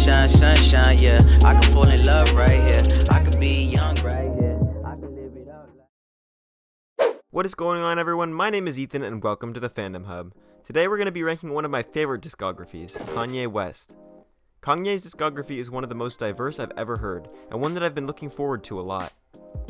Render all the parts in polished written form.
sunshine, sunshine, yeah. I can fall in love right here. I could be young right here. I can live it out like... What is going on, everyone? My name is Ethan and welcome to the Fandom Hub. Today we're going to be ranking one of my favorite discographies, Kanye West. Kanye's discography is one of the most diverse I've ever heard, and one that I've been looking forward to a lot.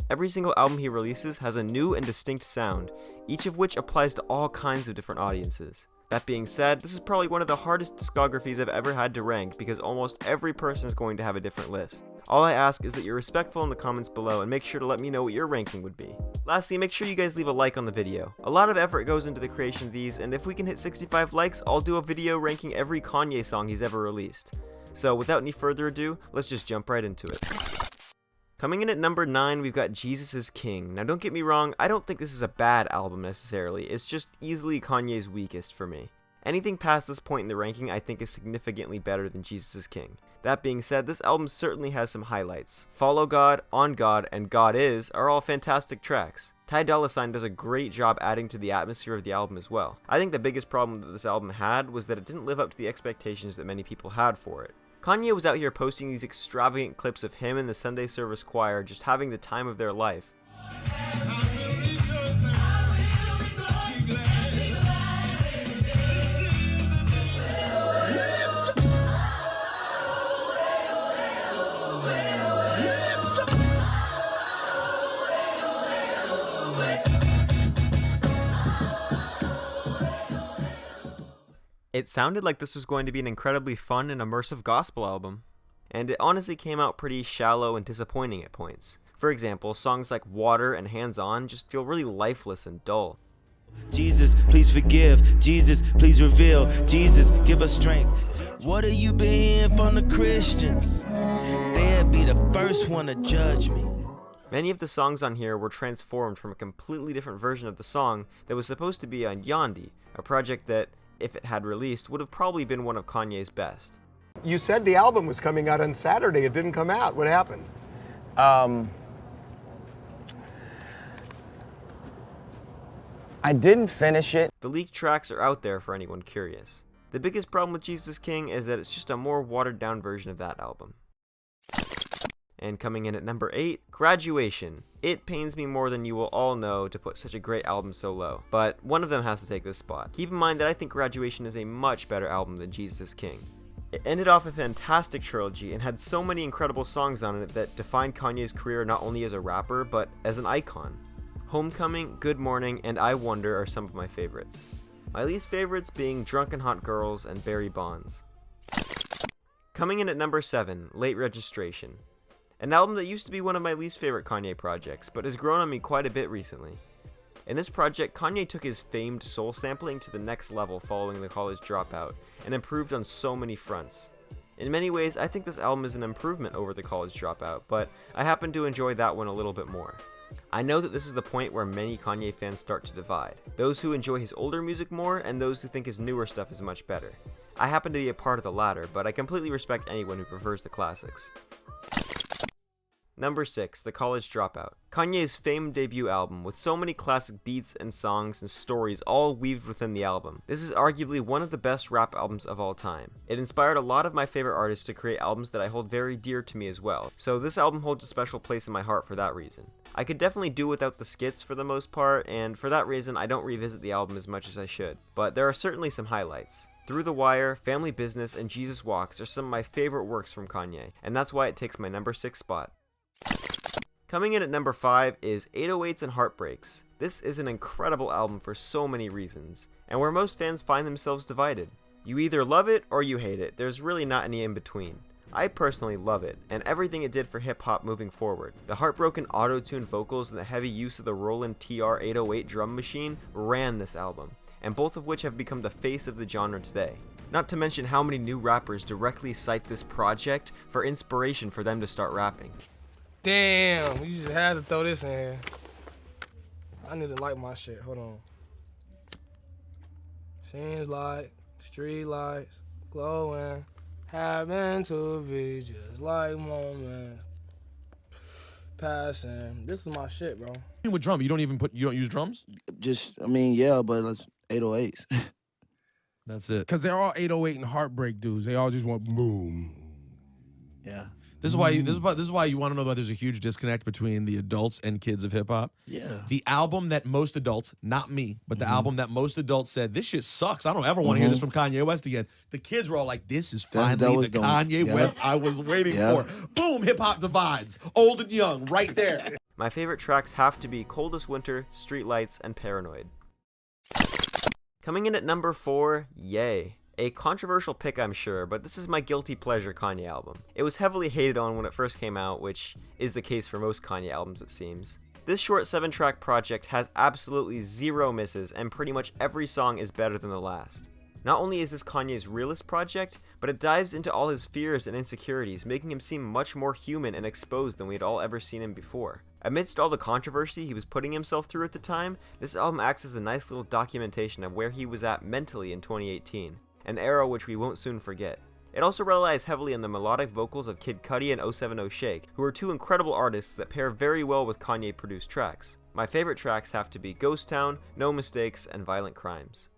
Every single album he releases has a new and distinct sound, each of which applies to all kinds of different audiences. That being said, this is probably one of the hardest discographies I've ever had to rank because almost every person is going to have a different list. All I ask is that you're respectful in the comments below and make sure to let me know what your ranking would be. Lastly, make sure you guys leave a like on the video. A lot of effort goes into the creation of these, and if we can hit 65 likes, I'll do a video ranking every Kanye song he's ever released. So without any further ado, let's just jump right into it. Coming in at number 9, we've got Jesus is King. Now don't get me wrong, I don't think this is a bad album necessarily, it's just easily Kanye's weakest for me. Anything past this point in the ranking I think is significantly better than Jesus is King. That being said, this album certainly has some highlights. Follow God, On God, and God Is are all fantastic tracks. Ty Dolla $ign does a great job adding to the atmosphere of the album as well. I think the biggest problem that this album had was that it didn't live up to the expectations that many people had for it. Kanye was out here posting these extravagant clips of him and the Sunday service choir just having the time of their life. It sounded like this was going to be an incredibly fun and immersive gospel album, and it honestly came out pretty shallow and disappointing at points. For example, songs like Water and Hands On just feel really lifeless and dull. Jesus, please forgive. Jesus, please reveal. Jesus, give us strength. What have you been hearing from the Christians? They'd be the first one to judge me. Many of the songs on here were transformed from a completely different version of the song that was supposed to be on Yandhi, a project that, if it had released, would have probably been one of Kanye's best. You said the album was coming out on Saturday. It didn't come out. What happened? I didn't finish it. The leaked tracks are out there for anyone curious. The biggest problem with Jesus King is that it's just a more watered down version of that album. And coming in at number 8, Graduation. It pains me more than you will all know to put such a great album so low, but one of them has to take this spot. Keep in mind that I think Graduation is a much better album than Jesus is King. It ended off a fantastic trilogy and had so many incredible songs on it that defined Kanye's career not only as a rapper, but as an icon. Homecoming, Good Morning, and I Wonder are some of my favorites. My least favorites being Drunken Hot Girls and Barry Bonds. Coming in at number 7, Late Registration. An album that used to be one of my least favorite Kanye projects, but has grown on me quite a bit recently. In this project, Kanye took his famed soul sampling to the next level following the College Dropout, and improved on so many fronts. In many ways, I think this album is an improvement over the College Dropout, but I happen to enjoy that one a little bit more. I know that this is the point where many Kanye fans start to divide. Those who enjoy his older music more, and those who think his newer stuff is much better. I happen to be a part of the latter, but I completely respect anyone who prefers the classics. Number 6, The College Dropout. Kanye's famed debut album, with so many classic beats and songs and stories all weaved within the album. This is arguably one of the best rap albums of all time. It inspired a lot of my favorite artists to create albums that I hold very dear to me as well, so this album holds a special place in my heart for that reason. I could definitely do without the skits for the most part, and for that reason I don't revisit the album as much as I should, but there are certainly some highlights. Through the Wire, Family Business, and Jesus Walks are some of my favorite works from Kanye, and that's why it takes my number 6 spot. Coming in at number 5 is 808s and Heartbreaks. This is an incredible album for so many reasons, and where most fans find themselves divided. You either love it or you hate it, there's really not any in between. I personally love it, and everything it did for hip-hop moving forward. The heartbroken auto-tune vocals and the heavy use of the Roland TR-808 drum machine ran this album, and both of which have become the face of the genre today. Not to mention how many new rappers directly cite this project for inspiration for them to start rapping. Damn, you just had to throw this in here. I need to light my shit, hold on. Seems like street lights glowing, happen to be just like moments passing. This is my shit, bro. With drum, you don't use drums? Just, I mean, yeah, but it's 808s. That's it. Because they're all 808 and Heartbreak dudes. They all just want boom, Yeah. This is why you want to know that there's a huge disconnect between the adults and kids of hip hop. Yeah. The album that most adults, not me, but the album that most adults said, this shit sucks. I don't ever want to hear this from Kanye West again. The kids were all like, this is finally the Kanye West I was waiting for. Boom, hip hop divides. Old and young, right there. My favorite tracks have to be Coldest Winter, Streetlights, and Paranoid. Coming in at number 4, Yay. A controversial pick, I'm sure, but this is my guilty pleasure Kanye album. It was heavily hated on when it first came out, which is the case for most Kanye albums, it seems. This short 7-track project has absolutely zero misses, and pretty much every song is better than the last. Not only is this Kanye's realest project, but it dives into all his fears and insecurities, making him seem much more human and exposed than we had all ever seen him before. Amidst all the controversy he was putting himself through at the time, this album acts as a nice little documentation of where he was at mentally in 2018. An era which we won't soon forget. It also relies heavily on the melodic vocals of Kid Cudi and 070 Shake, who are two incredible artists that pair very well with Kanye-produced tracks. My favorite tracks have to be Ghost Town, No Mistakes, and Violent Crimes.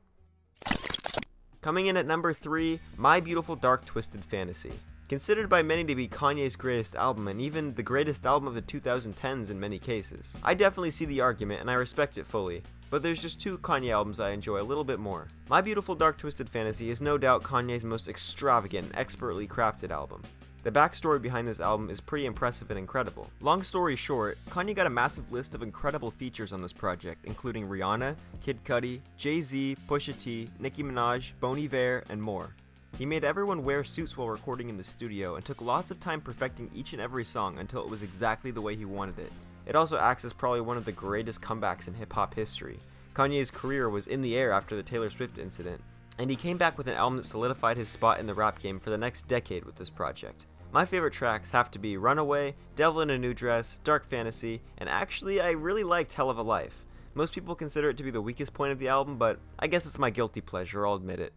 Coming in at number 3, My Beautiful Dark Twisted Fantasy. Considered by many to be Kanye's greatest album and even the greatest album of the 2010s in many cases. I definitely see the argument and I respect it fully, but there's just two Kanye albums I enjoy a little bit more. My Beautiful Dark Twisted Fantasy is no doubt Kanye's most extravagant and expertly crafted album. The backstory behind this album is pretty impressive and incredible. Long story short, Kanye got a massive list of incredible features on this project, including Rihanna, Kid Cudi, Jay-Z, Pusha T, Nicki Minaj, Bon Iver, and more. He made everyone wear suits while recording in the studio and took lots of time perfecting each and every song until it was exactly the way he wanted it. It also acts as probably one of the greatest comebacks in hip-hop history. Kanye's career was in the air after the Taylor Swift incident, and he came back with an album that solidified his spot in the rap game for the next decade with this project. My favorite tracks have to be Runaway, Devil in a New Dress, Dark Fantasy, and actually I really liked Hell of a Life. Most people consider it to be the weakest point of the album, but I guess it's my guilty pleasure, I'll admit it.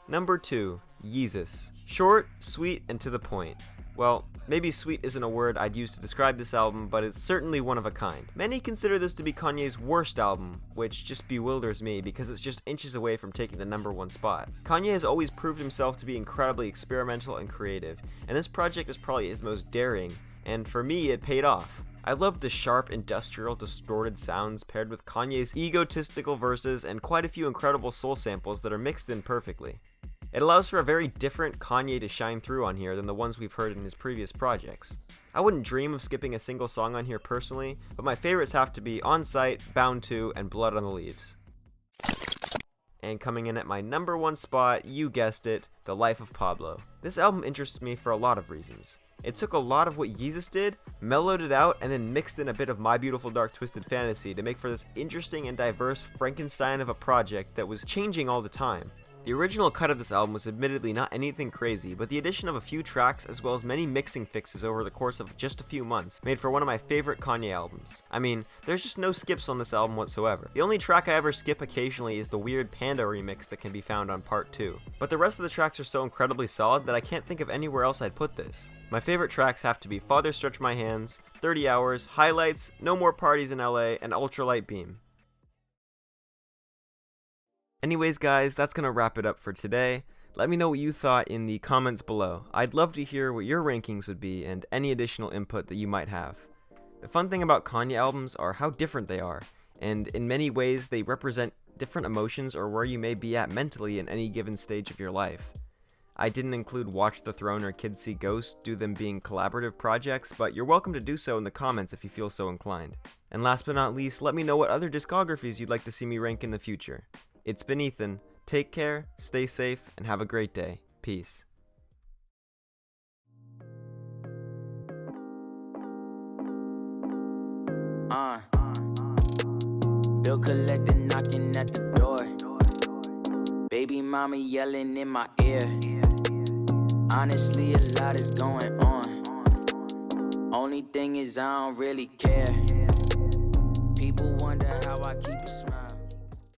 Number 2, Yeezus. Short, sweet, and to the point. Well, maybe sweet isn't a word I'd use to describe this album, but it's certainly one of a kind. Many consider this to be Kanye's worst album, which just bewilders me because it's just inches away from taking the number 1 spot. Kanye has always proved himself to be incredibly experimental and creative, and this project is probably his most daring, and for me it paid off. I loved the sharp, industrial, distorted sounds paired with Kanye's egotistical verses and quite a few incredible soul samples that are mixed in perfectly. It allows for a very different Kanye to shine through on here than the ones we've heard in his previous projects. I wouldn't dream of skipping a single song on here personally, but my favorites have to be On Sight, Bound To, and Blood on the Leaves. And coming in at my number 1 spot, you guessed it, The Life of Pablo. This album interests me for a lot of reasons. It took a lot of what Yeezus did, mellowed it out, and then mixed in a bit of My Beautiful Dark Twisted Fantasy to make for this interesting and diverse Frankenstein of a project that was changing all the time. The original cut of this album was admittedly not anything crazy, but the addition of a few tracks as well as many mixing fixes over the course of just a few months made for one of my favorite Kanye albums. I mean, there's just no skips on this album whatsoever. The only track I ever skip occasionally is the weird Panda remix that can be found on Part 2. But the rest of the tracks are so incredibly solid that I can't think of anywhere else I'd put this. My favorite tracks have to be Father Stretch My Hands, 30 Hours, Highlights, No More Parties in LA, and Ultralight Beam. Anyways guys, that's gonna wrap it up for today. Let me know what you thought in the comments below. I'd love to hear what your rankings would be and any additional input that you might have. The fun thing about Kanye albums are how different they are, and in many ways they represent different emotions or where you may be at mentally in any given stage of your life. I didn't include Watch the Throne or Kids See Ghosts due to them being collaborative projects, but you're welcome to do so in the comments if you feel so inclined. And last but not least, let me know what other discographies you'd like to see me rank in the future. It's been Ethan. Take care, stay safe, and have a great day. Peace. Bill collector knocking at the door. Baby mama yelling in my ear. Honestly, a lot is going on. Only thing is I don't really care. People